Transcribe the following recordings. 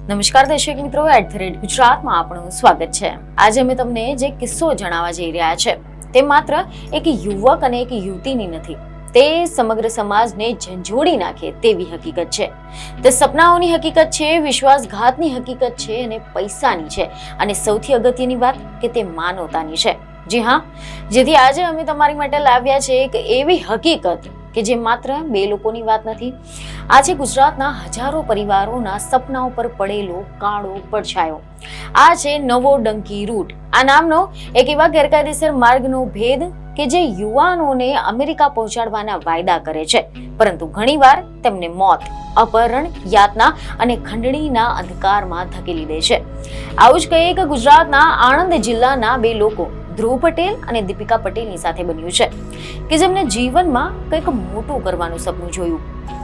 નમસ્કાર દર્શક મિત્રો, @ગુજરાતમાં આપનું સ્વાગત છે। આજે અમે તમને જે કિસ્સો જણાવવા જઈ રહ્યા છે તે માત્ર એક યુવક અને એક યુવતીની નથી, તે સમગ્ર સમાજને ઝંઝોડી નાખે તેવી હકીકત છે। તે સપનાઓની હકીકત છે, વિશ્વાસઘાતની હકીકત છે અને પૈસાની છે, અને સૌથી અગત્યની વાત કે તે માનવતાની છે। જી હા, જેથી આજે અમે તમારી માટે લાવ્યા છે એક એવી હકીકત કે જે માત્ર બે લોકોની વાત નથી, આ છે ગુજરાતના હજારો પરિવારોના સપનાઓ પર પડેલો કાળો પડછાયો। આ છે નવો ડંકી રૂટ। આ નામનો એક એવા ગેરકાયદેસર માર્ગનો ભેદ કે જે યુવાનોને અમેરિકા પહોંચાડવાના વાયદા કરે છે, પરંતુ ઘણીવાર તેમને મોત, અપહરણ, યાતના અને ખંડણીના અંધકારમાં ધકેલી દે છે। આવું જ કહીએ કે ગુજરાતના આણંદ જિલ્લાના બે લોકો ધ્રુવ પટેલ અને દીપિકા પટેલની સાથે બન્યું છે કે જેમને જીવનમાં કંઈક મોટું કરવાનું સપનું જોયું,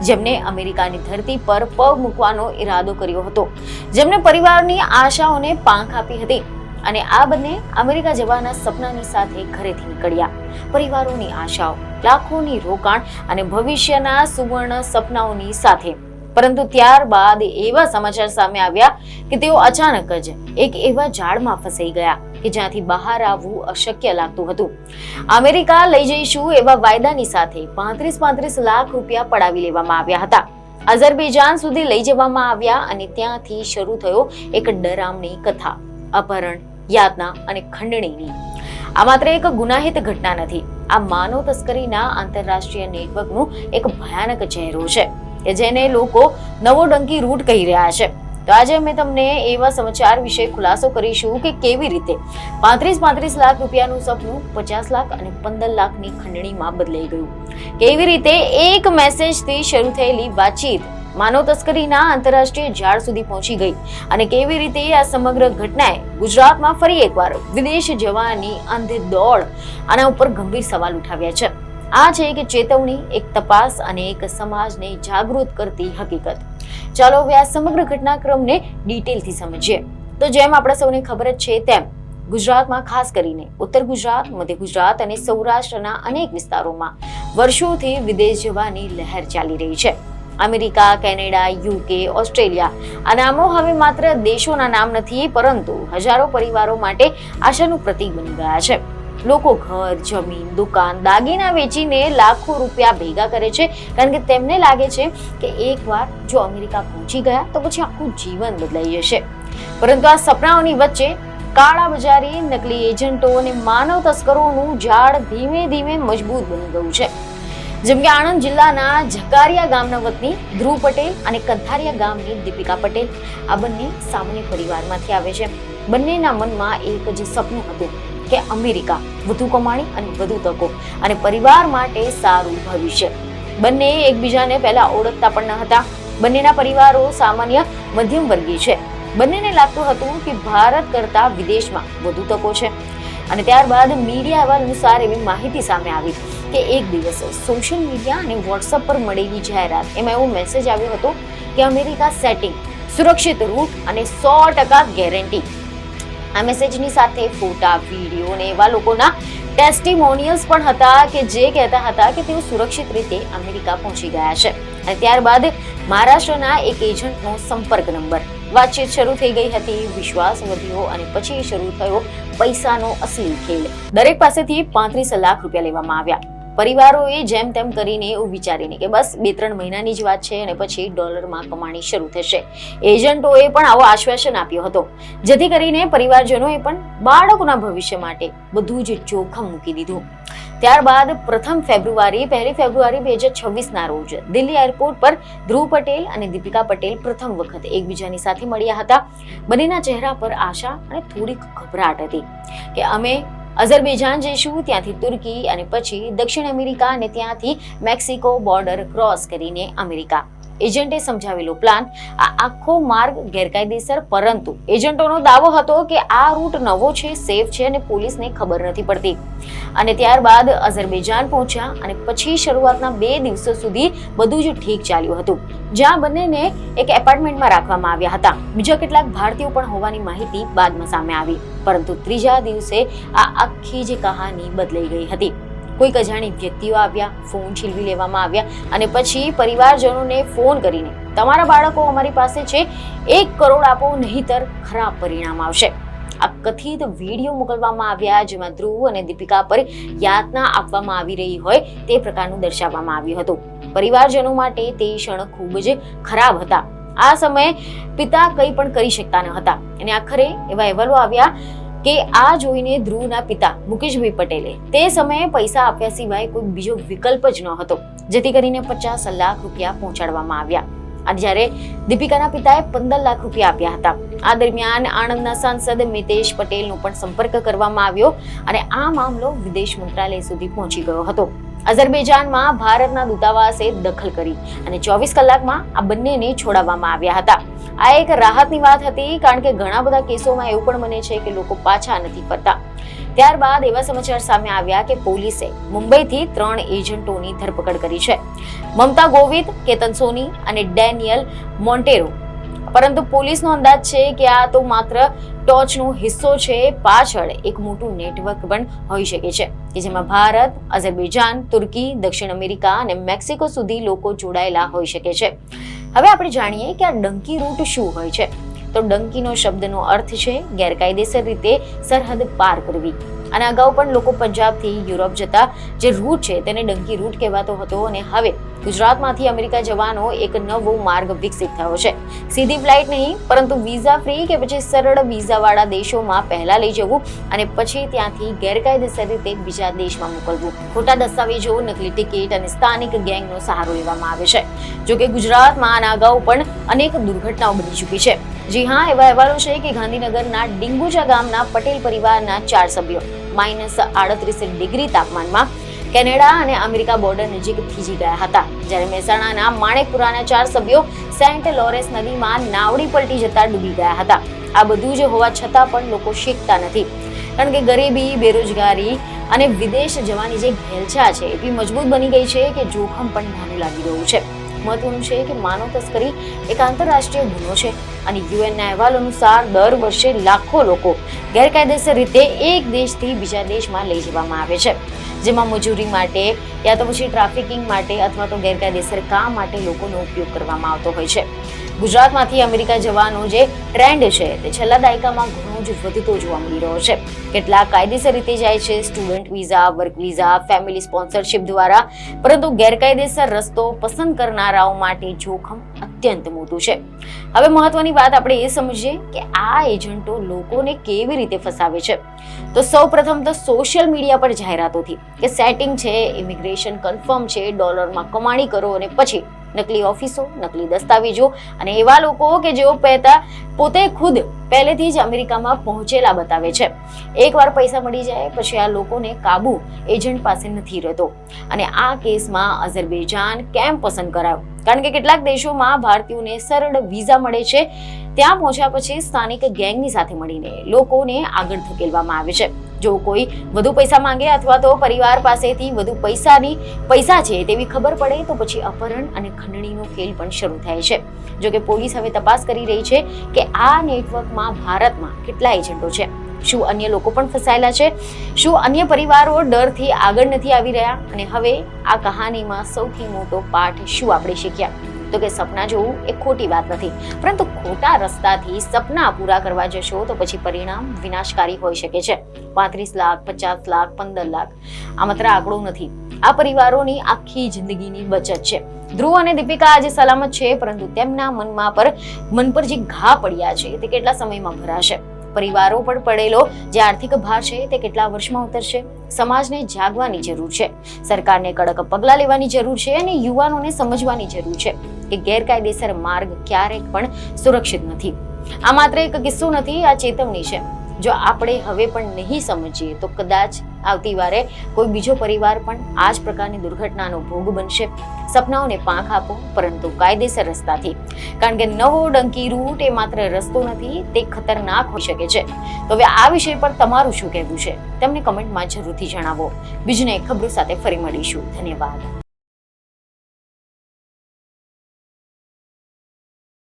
જેમને અમેરિકાની ધરતી પર પગ મૂકવાનો ઈરાદો કર્યો હતો, જેમને પરિવારની આશાઓને પાંખ આપી હતી, અને આ બંને અમેરિકા જવાના સપનાની સાથે ઘરેથી નીકળ્યા। પરિવારોની આશાઓ, લાખોની રોકાણ અને ભવિષ્યના સુવર્ણ સપનાઓની સાથે, પરંતુ ત્યારબાદ એવા સમાચાર સામે આવ્યા કે તેઓ અચાનક જ એક એવા જાળમાં ફસાઈ ગયા કે જ્યાંથી બહાર આવવું અશક્ય લાગતું હતું। અમેરિકા લઈ જઈશું એવા વાયદાની સાથે 35 લાખ રૂપિયા પડાવી લેવામાં આવ્યા હતા, અઝરબૈજાન સુધી લઈ જવામાં આવ્યા, અને ત્યાંથી શરૂ થયો એક ડરામણી કથા, અપહરણ, યાતના અને ખંડણીની। આ માત્ર એક ગુનાહિત ઘટના નથી, આ માનવ તસ્કરીના આંતરરાષ્ટ્રીય નેટવર્કનું એક ભયાનક ચહેરો છે કે જેને લોકો નવો ડંકી રૂટ કહી રહ્યા છે। તો આજે અમે તમને એવા સમાચાર વિશે ખુલાસો કરીશું કે કેવી રીતે 35 લાખ રૂપિયાનું સપનું 50 લાખ અને 15 લાખની ખંડણીમાં બદલાઈ ગયું, કેવી રીતે એક મેસેજથી શરૂ થયેલી વાતચીત માનવ તસ્કરીના આંતરરાષ્ટ્રીય જાળ સુધી પહોંચી ગઈ, અને કેવી રીતે આ સમગ્ર ઘટનાએ ગુજરાતમાં ફરી એકવાર વિદેશ જવાની અંધે દોડ આના ઉપર ગંભીર સવાલ ઉઠાવ્યા છે। આ છે કે ચેતવણી, એક તપાસ અને એક સમાજને જાગૃત કરતી હકીકત। ચાલો હવે આ સમગ્ર ઘટનાક્રમને ડિટેલથી સમજીએ। તો જેમ આપણે સૌને ખબર જ છે તેમ ગુજરાતમાં, ખાસ કરીને ઉત્તર ગુજરાત, મધ્ય ગુજરાત અને સૌરાષ્ટ્રના અનેક વિસ્તારોમાં વર્ષોથી વિદેશ જવાની લહેર ચાલી રહી છે। અમેરિકા, કેનેડા, યુકે, ઓસ્ટ્રેલિયા આ નામો હવે માત્ર દેશોના નામ નથી, પરંતુ હજારો પરિવારો માટે આશાનું પ્રતીક બની ગયા છે। લોકો ઘર, જમીન, દુકાન, દાગીના વેચીને લાખો રૂપિયા ભેગા કરે છે, કારણ કે તેમને લાગે છે કે એકવાર જો અમેરિકા પહોંચી ગયા તો પછી આખું જીવન બદલાઈ જશે। પરંતુ આ સપનાઓની વચ્ચે કાળા બજારી, નકલી એજન્ટો અને માનવ તસ્કરોનું જાળ ધીમે ધીમે મજબૂત બની ગયું છે। જેમ કે આણંદ જિલ્લાના ઝકારિયા ગામના વતની ધ્રુવ પટેલ અને કંથારિયા ગામની દીપિકા પટેલ, આ બંને સામાન્ય પરિવારમાંથી આવે છે। બંનેના મનમાં એક જ સપનું હતું કે અમેરિકા, વધુ કમાણી અને વધુ તકો, અને પરિવાર માટે સારું ભવિષ્ય। બંને એકબીજાને પહેલા ઓળખતા પણ ન હતા। બંનેના પરિવારો સામાન્ય મધ્યમ વર્ગીય છે। બંનેને લાગતું હતું કે ભારત કરતા વિદેશમાં વધુ તકો છે, અને ત્યારબાદ મીડિયા અહેવાલ અનુસાર એવી માહિતી સામે આવી કે એક દિવસ સોશિયલ મીડિયા અને વોટ્સએપ પર મળેલી જાહેરાત, એમાં એવો મેસેજ આવ્યો હતો કે અમેરિકા સેટિંગ, સુરક્ષિત રૂટ અને 100% ગેરંટી। આ મેસેજની સાથે ફોટા, વિડીયો અને એવા લોકોના ટેસ્ટિમોનિયલ્સ પણ હતા કે જે કહેતા હતા કે તેઓ સુરક્ષિત રીતે અમેરિકા પહોંચી ગયા છે। અને ત્યારબાદ મહારાષ્ટ્રના એક એજન્ટનો સંપર્ક નંબર, વાતચીત શરૂ થઈ ગઈ હતી, વિશ્વાસ વધ્યો, અને પછી શરૂ થયો પૈસાનો અસલી ખેલ। દરેક પાસેથી 35 લાખ રૂપિયા લેવામાં આવ્યા। પરિવારોએ જેમ તેમ કરીને એવું વિચારીને કે બસ 2-3 મહિનાની જ વાત છે અને પછી ડોલરમાં કમાણી શરૂ થશે, એજન્ટોએ પણ આવો આશ્વાસન આપ્યો હતો, જેથી કરીને પરિવારજનોએ પણ બાળકોના ભવિષ્ય માટે બધું જ જોખમ મૂકી દીધું। ત્યારબાદ 1 ફેબ્રુઆરી 2026ના રોજ દિલ્હી એરપોર્ટ પર ધ્રુવ પટેલ અને દીપિકા પટેલ પ્રથમ વખત એકબીજાની સાથે મળ્યા હતા। બંનેના ચહેરા પર આશા અને થોડીક ગભરાટ હતી કે અમે અઝરબૈજાન જઈશું, ત્યાંથી તુર્કી, અને પછી દક્ષિણ અમેરિકા, અને ત્યાંથી મેક્સિકો બોર્ડર ક્રોસ કરીને અમેરિકા। એજન્ટે સમજાવેલો પ્લાન, આ આખો માર્ગ ગેરકાયદેસર, પરંતુ એજન્ટોનો દાવો હતો કે આ રૂટ નવો છે, સેફ છે અને પોલીસને ખબર નથી પડતી। અને ત્યારબાદ અઝરબૈજાન પહોંચ્યા, અને પછી શરૂઆતના 2 દિવસો સુધી બધું જ ઠીક ચાલ્યું હતું, જ્યાં બંનેને એક એપાર્ટમેન્ટમાં રાખવામાં આવ્યા હતા। બીજા કેટલાક ભારતીયો પણ હોવાની માહિતી બાદમાં સામે આવી, પરંતુ ત્રીજા દિવસે આ આખી જ કહાની બદલાઈ ગઈ હતી। કોઈક અજાણી વ્યક્તિઓ આવ્યા, ફોન છીનવી લેવામાં આવ્યા, અને પછી પરિવારજનોને ફોન કરીને તમારા બાળકો અમારી પાસે છે, 1 કરોડ આપો, નહીતર ખરાબ પરિણામ આવશે. આ કથિત વિડીયો મોકલવામાં આવ્યા, જેમાં ધ્રુવ અને દીપિકા પર યાતના આપવામાં આવી રહી હોય તે પ્રકારનું દર્શાવવામાં આવ્યું હતું. પરિવારજનો માટે તે ક્ષણ ખૂબ જ ખરાબ હતા. આ સમયે પિતા કંઈ પણ કરી શકતા ન હતા અને આખરે એવા અહેવાલો આવ્યા કે આ જોઈને ધ્રુવના પિતા મુકેશભાઈ પટેલે તે સમયે પૈસા આપ્યા સિવાય કોઈ બીજો વિકલ્પ જ ન હતો, જેથી કરીને 50 લાખ રૂપિયા પહોંચાડવામાં આવ્યા. અને જ્યારે દીપિકાના પિતાએ 15 લાખ રૂપિયા આપ્યા હતા. આ દરમિયાન આણંદના સાંસદ મિતેશ પટેલનો પણ સંપર્ક કરવામાં આવ્યો અને આ મામલો વિદેશ મંત્રાલય સુધી પહોંચી ગયો હતો. અઝરબૈજાનમાં ભારતના દૂતાવાસે દખલ કરી અને 24 કલાકમાં આ બંનેને છોડાવવામાં આવ્યા હતા. આ એક રાહતની વાત હતી, કારણ કે ઘણા બધા કેસોમાં એવું પણ બને છે કે લોકો પાછા નથી ફરતા. ત્યારબાદ એવા સમાચાર સામે આવ્યા કે પોલીસે મુંબઈથી 3 એજન્ટોની ધરપકડ કરી છે, મમતા ગોવિંદ, કેતન સોની અને ડેનિયલ મોન્ટેરો. પરંતુ પોલીસનો અંદાજ છે કે આ તો માત્ર ટોચનો હિસ્સો છે. પાછળ એક મોટું નેટવર્ક પણ હોઈ શકે છે કે જેમાં ભારત, અઝરબૈજાન, તુર્કી, દક્ષિણ અમેરિકા અને મેક્સિકો સુધી લોકો જોડાયેલા હોઈ શકે છે. હવે આપણે જાણીએ કે આ ડંકી રૂટ શું હોય છે. તો ડંકીનો શબ્દનો અર્થ છે ગેરકાયદેસર રીતે સરહદ પાર કરવી. અને અગાઉ પણ લોકો પંજાબથી યુરોપ જતા જે રૂટ છે તેને ડંકી રૂટ કહેવાતો હતો અને હવે ગુજરાતમાંથી અમેરિકા જવાનો એક નવો માર્ગ વિકસિત થયો છે. સીધી ફ્લાઇટ નહીં, પરંતુ વિઝા ફ્રી કે પછી સરળ વિઝાવાળા દેશોમાં પહેલા લઈ જવું અને પછી ત્યાંથી ગેરકાયદેસર રીતે બીજા દેશમાં મોકલવું. ખોટા દસ્તાવેજો, નકલી ટિકિટ અને સ્થાનિક ગેંગનો સહારો લેવામાં આવે છે. જોકે ગુજરાતમાં આના અગાઉ પણ અનેક દુર્ઘટનાઓ બની ચૂકી છે. જી હા, એવા અહેવાલો છે કે ગાંધીનગરના ડિંગુચા ગામના પટેલ પરિવારના 4 સભ્યો -38 ડિગ્રી તાપમાનમાં કેનેડા અને અમેરિકા બોર્ડર નજીક થીજી ગયા હતા. જ્યારે મહેસાણાના માણેકપુરાના 4 સભ્યો સેન્ટ લોરેન્સ નદીમાં નાવડી પલટી જતા ડૂબી ગયા હતા. આ બધું જ હોવા છતાં પણ લોકો શીખતા નથી, કારણ કે ગરીબી, બેરોજગારી અને વિદેશ જવાની જે ઘેલછા છે એટલી મજબૂત બની ગઈ છે કે જોખમ પણ નાનું લાગી રહ્યું છે. મહત્વનું છે કે માનવ તસ્કરી એક આંતરરાષ્ટ્રીય ગુનો છે અને યુએનના અહેવાલ અનુસાર દર વર્ષે લાખો લોકો ગેરકાયદેસર રીતે એક દેશથી બીજા દેશમાં લઈ જવામાં આવે છે, જેમાં મજૂરી માટે યા તો પછી ટ્રાફિકિંગ માટે અથવા તો ગેરકાયદેસર કામ માટે લોકોનો ઉપયોગ કરવામાં આવતો હોય છે. ગુજરાતમાંથી અમેરિકા જવાનો જે ટ્રેન્ડ છે તે છેલ્લા દાયકામાં ઘણો જ વધતો જોવા મળી રહ્યો છે. કેટલાક કાયદેસર રીતે જાય છે, student visa, work visa, family sponsorship દ્વારા, પરંતુ ગેરકાયદેસર રસ્તો પસંદ કરનારાઓ માટે જોખમ અત્યંત મોટું છે. હવે મહત્વની વાત આપણે એ સમજીએ કે આ એજન્ટો લોકોને કેવી રીતે ફસાવે છે. તો સૌપ્રથમ તો સોશિયલ મીડિયા પર જાહેરાતોથી કે સેટિંગ છે, ઇમિગ્રેશન કન્ફર્મ છે, ડોલરમાં કમાણી કરો અને પછી નકલી ઓફિસો, નકલી દસ્તાવેજો અને એવા લોકો કે જેઓ પોતે ખુદ પહેલેથી જ અમેરિકામાં પહોંચેલા બતાવે છે. એકવાર પૈસા મળી જાય પછી આ લોકોને કાબુ એજન્ટ પાસે નથી રહેતો. અને આ કેસમાં અઝરબૈજાન કેમ પસંદ કરાયો? કારણ કે કેટલાક દેશોમાં ભારતીયોને સરળ વિઝા મળે છે. ત્યાં પહોંચ્યા પછી સ્થાનિક ગેંગની સાથે મળીને લોકોને આગળ ધકેલવામાં આવે છે. જો કોઈ વધુ પૈસા માંગે અથવા તો પરિવાર પાસેથી વધુ પૈસા છે તેવી ખબર પડે તો પછી અપહરણ અને ખંડણીનો ખેલ પણ શરૂ થાય છે. જો કે પોલીસ હવે તપાસ કરી રહી છે કે આ નેટવર્કમાં ભારતમાં કેટલા એજન્ટો છે. શું અન્ય લોકો પણ ફસાયેલા છે? શું અન્ય પરિવારો ડરથી આગળ નથી આવી રહ્યા? અને હવે આ કહાનીમાં સૌથી મોટો પાઠ શું આપણે શીખ્યા? તો કે સપના જોવું એ ખોટી વાત નથી, પરંતુ ખોટા રસ્તાથી સપના પૂરા કરવા જશો તો પછી પરિણામ વિનાશકારી હોઈ શકે છે. 35 લાખ, 50 લાખ, 15 લાખ આ માત્ર આંકડો નથી, આ પરિવારોની આખી જિંદગીની બચત છે. ધ્રુવ અને દીપિકા આજે સલામત છે, પરંતુ તેમના મન પર જે ઘા પડ્યા છે તે કેટલા સમયમાં ભરાશે? પરિવારો પર પડેલો જે આર્થિક ભાર છે તે કેટલા વર્ષમાં ઉતરશે? સમાજને જાગવાની જરૂર છે, સરકારને કડક પગલાં લેવાની જરૂર છે અને યુવાનોને સમજવાની જરૂર છે કે ગેરકાયદેસર માર્ગ ક્યારેક પણ સુરક્ષિત નથી. આ માત્ર એક કિસ્સો નથી, આ ચેતવણી છે. જો આપણે હવે પણ નહીં સમજીએ તો કદાચ આવતી વારે કોઈ બીજો પરિવાર પણ આ જ પ્રકારની દુર્ઘટનાનો ભોગ બનશે. સપનાઓને પાંખ આપો, પરંતુ કાયદેસર રસ્તાથી, કારણ કે નવો ડંકી રૂટ એ માત્ર રસ્તો નથી, તે ખતરનાક હોઈ શકે છે. તો હવે આ વિષય પર તમારું શું કહેવું છે તેમને કમેન્ટમાં જરૂરથી જણાવો. બીજને ખબરો સાથે ફરી મળીશું. ધન્યવાદ.